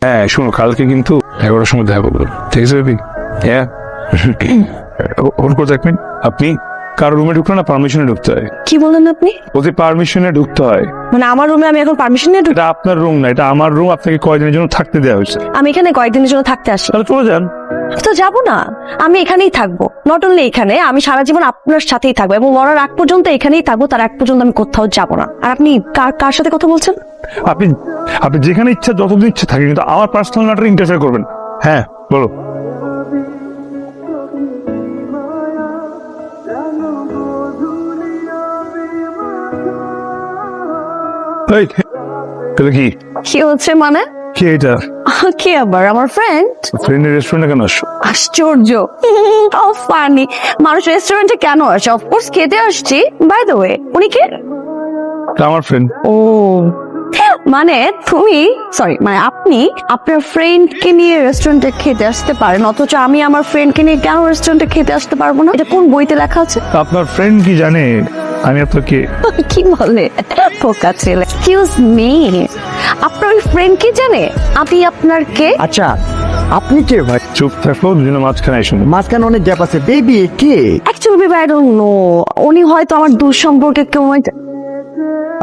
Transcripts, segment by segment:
হ্যাঁ শোনো, কালকে কিন্তু 11টার সময় দেখা করবো, ঠিক আছে বেবি? হ্যাঁ হোল্ড করে দেখবেন। আপনি কারো রুমে ঢুকলে না পারমিশনে ঢুকতে হয়। কি বলেন আপনি? ওতে পারমিশনে ঢুকতে হয়। মানে আমার রুমে আমি এখন পারমিশন নিয়ে ঢুক? এটা আপনার রুম না, এটা আমার রুম। আপনাকে কয়দিনের জন্য থাকতে দেওয়া হয়েছে। আমি এখানে কয়েকদিনের জন্য থাকতে আসি। তাহলে চলে যান। তো যাবো না, আমি এখানেই থাকবো। নট অনলি এখানে, আমি সারা জীবন আপনার সাথেই থাকবো এবং মরার আগ পর্যন্ত এখানেই থাকবো। তার আগ পর্যন্ত আমি কোথাও যাবো না। আর আপনি কার সাথে কথা বলছেন? আপনি আপনি যেখানে ইচ্ছা যতদিন ইচ্ছা থাকে, কিন্তু আমার পার্সোনাল ম্যাটারে ইন্টারফেয়ার করবেন। হ্যাঁ বলো। এই, এটা কি কি হচ্ছে মানে? কি এটা? কি আবার? আমার ফ্রেন্ড। ফ্রেন্ডের রেস্টুরেন্টে কেন আসছো? আশ্চর্য, ফানি। মানুষ রেস্টুরেন্টে কেন আসে? অফকোর্স খেতে আসছি। বাই দ্য ওয়ে, উনি কে? এটা আমার ফ্রেন্ড। ও মানে তুমি, সরি মানে আপনি আপনার ফ্রেন্ডকে নিয়ে রেস্টুরেন্টে খেতে আসতে পারেন, অথচ আমি আমার ফ্রেন্ডকে নিয়ে কেন রেস্টুরেন্টে খেতে আসতে পারবো না? এটা কোন বইতে লেখা আছে? আপনার ফ্রেন্ড কি জানে আমি আপনাকে? কি বলে পোকা ছেলে? এক্সকিউজ মি, আপনার ওই ফ্রেন্ড কি জানে আমি আপনার কে? আচ্ছা আপনি কে ভাই? চুপ থাকো, দুজনে মাঝখানে আইসুন। মাঝখানে অনেক গ্যাপ আছে। Baby K? Actually I don't know, উনি হয়তো আমার দূর সম্পর্কে কেউ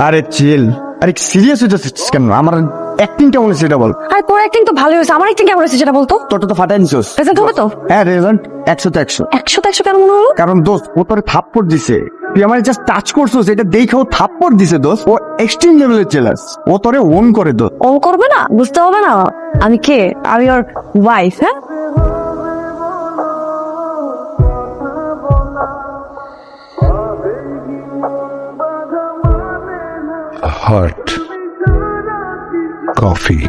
আরে চিল। আরে সিরিয়াস হয়ে যাচ্ছিস কেন? আমার অ্যাক্টিং কেমন হয়েছে সেটা বল। আর তোর অ্যাক্টিং তো ভালো হয়েছে, আমার অ্যাক্টিং কেমন হয়েছে সেটা বলতো। তোরটা তো ফাটাই নিছিস। প্রেজেন্ট হবে তো? হ্যাঁ রেজাল্ট 100 তে 100। 100 কেন মনে হলো? কারণ দোস্ত ও তোরে থাপ্পড় দিছে। তুই আমার জাস্ট টাচ করছিস, এটা দেখেও থাপ্পড় দিছে দোস্ত। ও এক্সট্রিম লেভেলের চেলাস, ও তোরে ওন করে দোস্ত। ও করবে না, বুঝতে হবে না আমি কে? আমি ওর ওয়াইফ। হ্যাঁ হট কফি।